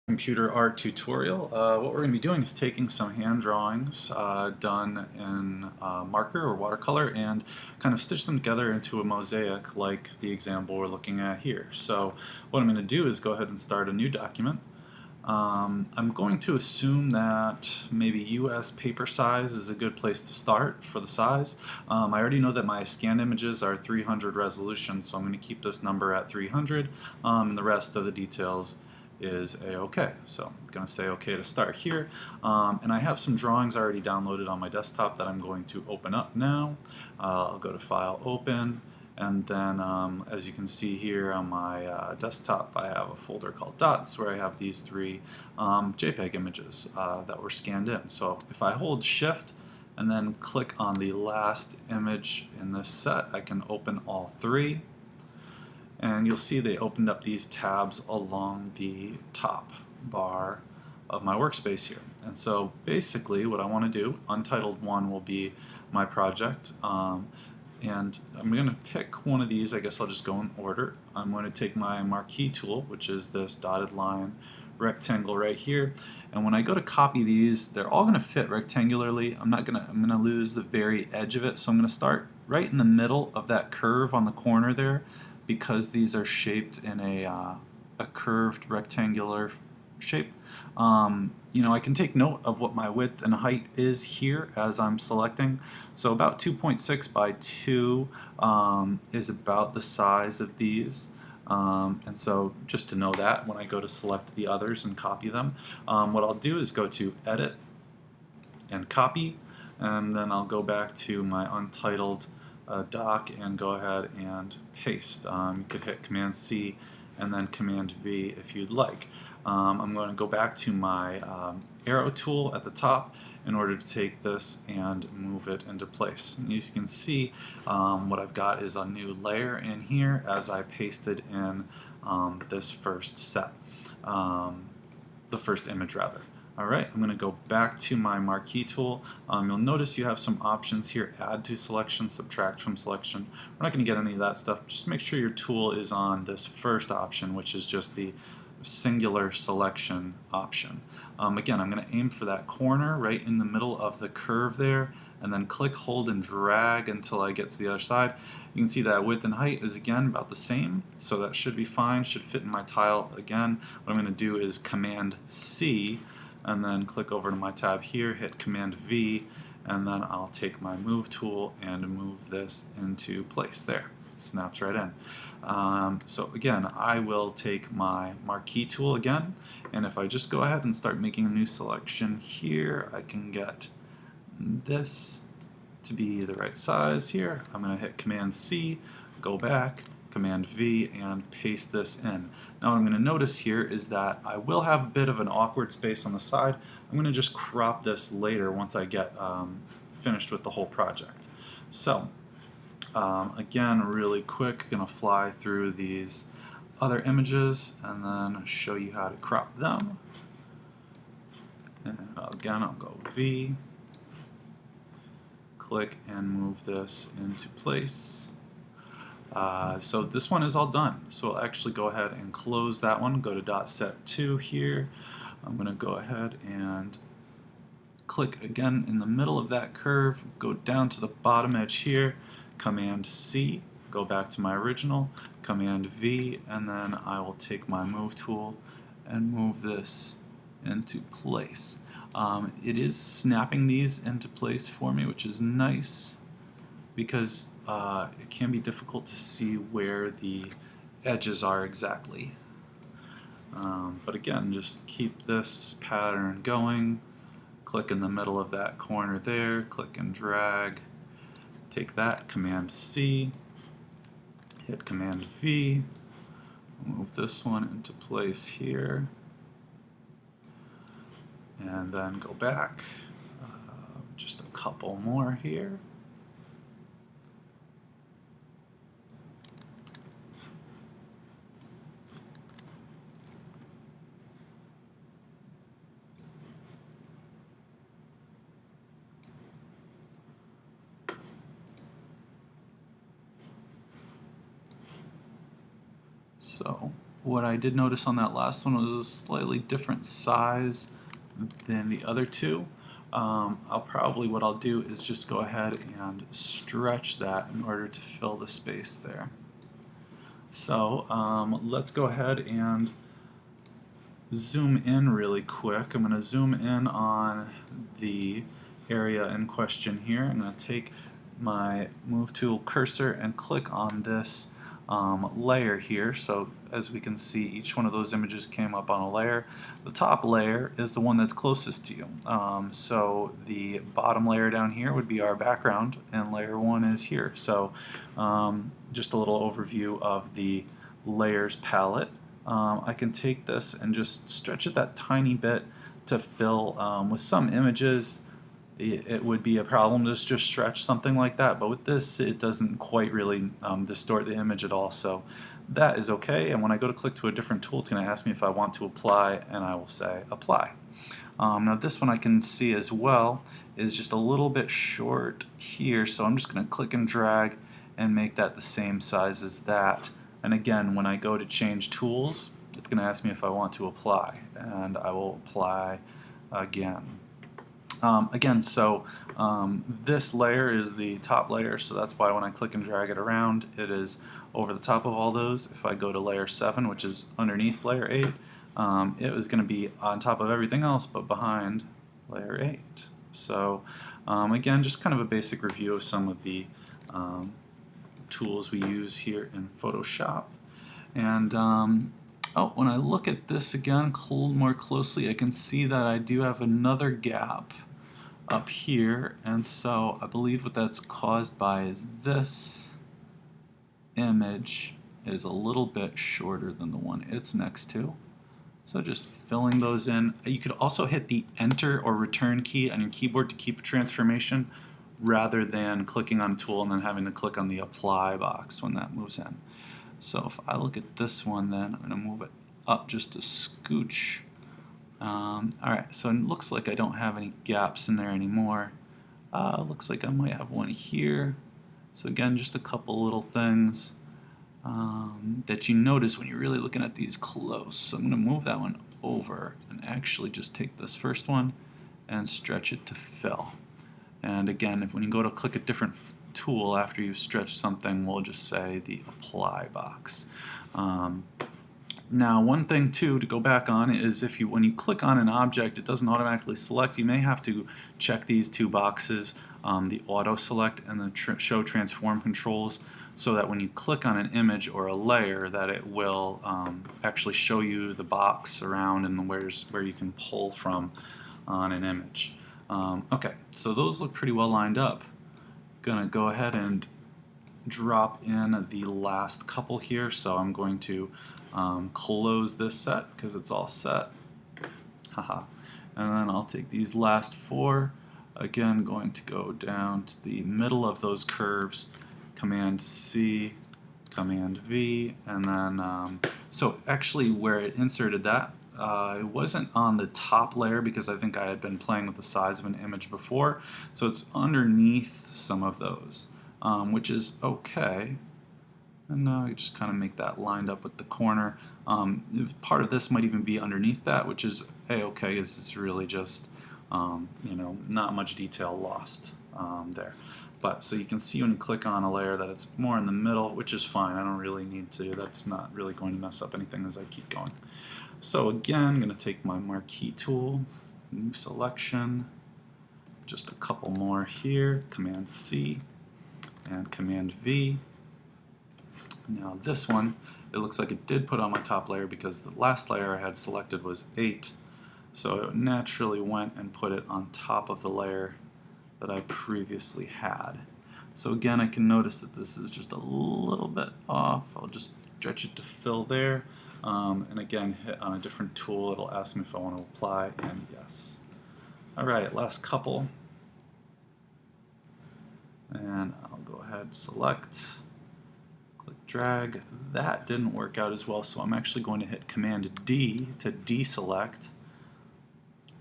Computer art tutorial. What we're going to be doing is taking some hand drawings done in marker or watercolor and kind of stitch them together into a mosaic like the example we're looking at here. So what I'm going to do is go ahead and start a new document. I'm going to assume that maybe US paper size is a good place to start for the size. I already know that my scanned images are 300 resolution, so I'm going to keep this number at 300, and the rest of the details is a-okay. So I'm going to say okay to start here, and I have some drawings already downloaded on my desktop that I'm going to open up now. I'll go to File, Open, and then as you can see here on my desktop, I have a folder called Dots where I have these three JPEG images that were scanned in. So if I hold Shift and then click on the last image in this set, I can open all three. And you'll see they opened up these tabs along the top bar of my workspace here. And so basically what I want to do, Untitled 1 will be my project. And I'm going to pick one of these. I guess I'll just go in order. I'm going to take my marquee tool, which is this dotted line rectangle right here, and when I go to copy these, they're all going to fit rectangularly. I'm going to lose the very edge of it, so I'm going to start right in the middle of that curve on the corner there, because these are shaped in a curved rectangular shape. You know, I can take note of what my width and height is here as I'm selecting. So about 2.6 by 2 is about the size of these. And so just to know that when I go to select the others and copy them, what I'll do is go to Edit and Copy, and then I'll go back to my untitled doc and go ahead and paste. You could hit Command C and then Command V if you'd like. I'm going to go back to my arrow tool at the top in order to take this and move it into place. And as you can see, what I've got is a new layer in here as I pasted in this first set, the first image rather. Alright, I'm going to go back to my marquee tool. You'll notice you have some options here: add to selection, subtract from selection. We're not going to get any of that stuff. Just make sure your tool is on this first option, which is just the singular selection option. Again, I'm going to aim for that corner right in the middle of the curve there, and then click, hold, and drag until I get to the other side. You can see that width and height is again about the same, so that should be fine, should fit in my tile. Again, what I'm going to do is Command C, and then click over to my tab here, hit Command V, and then I'll take my move tool and move this into place there. It snaps right in. So again, I will take my marquee tool again, and if I just go ahead and start making a new selection here, I can get this to be the right size here. I'm going to hit Command C, go back, Command V, and paste this in. Now what I'm going to notice here is that I will have a bit of an awkward space on the side. I'm going to just crop this later once I get finished with the whole project. So again, really quick, going to fly through these other images and then show you how to crop them. And again, I'll go V, click, and move this into place. So this one is all done. So I'll actually go ahead and close that one, go to dot set 2 here. I'm going to go ahead and click again in the middle of that curve, go down to the bottom edge here, Command C, go back to my original, Command V, and then I will take my move tool and move this into place. It is snapping these into place for me, which is nice because it can be difficult to see where the edges are exactly. But again, just keep this pattern going. Click in the middle of that corner there, click and drag. Take that, Command C, hit Command V, move this one into place here, and then go back. Just a couple more here. So what I did notice on that last one was a slightly different size than the other two. What I'll do is just go ahead and stretch that in order to fill the space there. So let's go ahead and zoom in really quick. I'm going to zoom in on the area in question here. I'm going to take my move tool cursor and click on this layer here. So as we can see, each one of those images came up on a layer. The top layer is the one that's closest to you. So the bottom layer down here would be our background, and layer 1 is here. So just a little overview of the layers palette. I can take this and just stretch it that tiny bit to fill. With some images it would be a problem to just stretch something like that, but with this it doesn't quite really distort the image at all, so that is okay. And when I go to click to a different tool, it's going to ask me if I want to apply, and I will say apply. Now this one I can see as well is just a little bit short here, so I'm just going to click and drag and make that the same size as that. And again, when I go to change tools, it's going to ask me if I want to apply, and I will apply again. This layer is the top layer, so that's why when I click and drag it around, it is over the top of all those. If I go to layer 7, which is underneath layer 8, it was going to be on top of everything else but behind layer 8. So again, just kind of a basic review of some of the tools we use here in Photoshop. And when I look at this again more closely, I can see that I do have another gap up here, and so I believe what that's caused by is this image is a little bit shorter than the one it's next to. So just filling those in. You could also hit the Enter or Return key on your keyboard to keep a transformation, rather than clicking on a tool and then having to click on the Apply box when that moves in. So if I look at this one, then I'm going to move it up just a scooch. Alright, so it looks like I don't have any gaps in there anymore. Looks like I might have one here. So again, just a couple little things that you notice when you're really looking at these close. So I'm going to move that one over and actually just take this first one and stretch it to fill. And again, when you go to click a different tool after you've stretched something, we'll just say the Apply box. Now, one thing too to go back on is when you click on an object, it doesn't automatically select. You may have to check these two boxes, the auto select and the show transform controls, so that when you click on an image or a layer, that it will actually show you the box around and where you can pull from on an image. Okay, so those look pretty well lined up. Gonna go ahead and drop in the last couple here, so I'm going to close this set because it's all set. Haha. And then I'll take these last 4, again going to go down to the middle of those curves, Command C, Command V, and then so actually where it inserted that, it wasn't on the top layer because I think I had been playing with the size of an image before, so it's underneath some of those, which is okay. And now I just kind of make that lined up with the corner. Part of this might even be underneath that, which is a-okay, because it's really just not much detail lost there. But so you can see when you click on a layer that it's more in the middle, which is fine. I don't really need to. That's not really going to mess up anything as I keep going. So again, I'm going to take my marquee tool, new selection, just a couple more here, Command C and Command V. Now this one, it looks like it did put on my top layer because the last layer I had selected was 8. So it naturally went and put it on top of the layer that I previously had. So again, I can notice that this is just a little bit off. I'll just stretch it to fill there. And again, hit on a different tool. It'll ask me if I want to apply, and yes. Alright, last couple. And I'll go ahead, select, click drag. That didn't work out as well, so I'm actually going to hit Command D to deselect.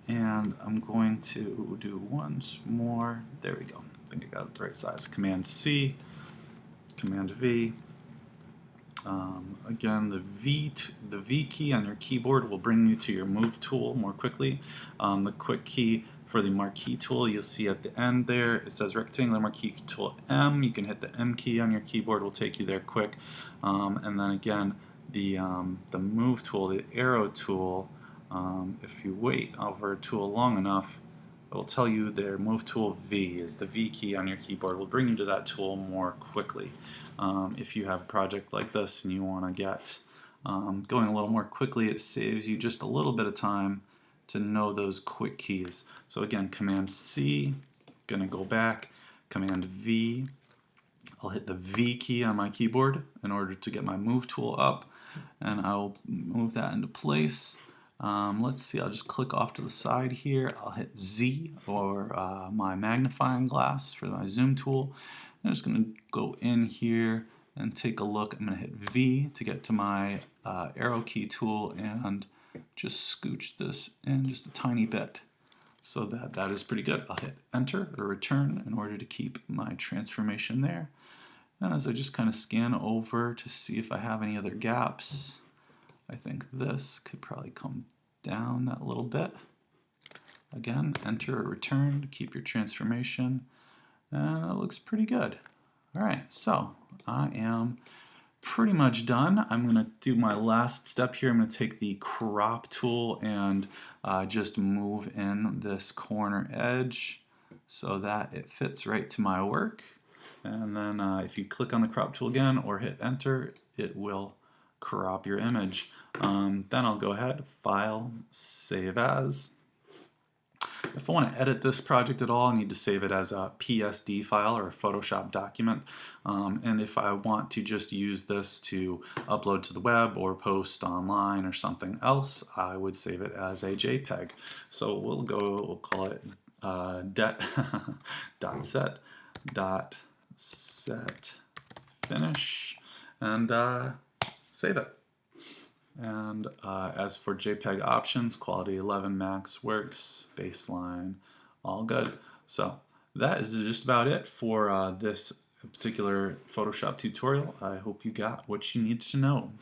And I'm going to do once more. There we go. I think I got it the right size. Command C, Command V. Again, the V key on your keyboard will bring you to your Move tool more quickly. The quick key for the Marquee tool, you'll see at the end there, it says Rectangular Marquee Tool M. You can hit the M key on your keyboard, will take you there quick. And then again, the Move tool, the arrow tool, if you wait over a tool long enough, it will tell you their Move tool V is the V key on your keyboard. Will bring you to that tool more quickly. If you have a project like this and you want to get going a little more quickly, it saves you just a little bit of time to know those quick keys. So again, Command C, gonna go back, Command V. I'll hit the V key on my keyboard in order to get my Move tool up, and I'll move that into place. Let's see, I'll just click off to the side here. I'll hit Z, or my magnifying glass for my zoom tool. I'm just going to go in here and take a look. I'm going to hit V to get to my arrow key tool and just scooch this in just a tiny bit so that is pretty good. I'll hit Enter or Return in order to keep my transformation there. And as I just kind of scan over to see if I have any other gaps, I think this could probably come down that little bit. Again, Enter or Return to keep your transformation. And that looks pretty good. Alright, so I am pretty much done. I'm going to do my last step here. I'm going to take the crop tool and just move in this corner edge so that it fits right to my work. And then if you click on the crop tool again or hit Enter, it will crop your image. Then I'll go ahead, File, Save As. If I want to edit this project at all, I need to save it as a PSD file or a Photoshop document. And if I want to just use this to upload to the web or post online or something else, I would save it as a JPEG. So we'll call it set finish, and save it. And as for JPEG options, quality 11 max works, baseline, all good. So that is just about it for this particular Photoshop tutorial. I hope you got what you need to know.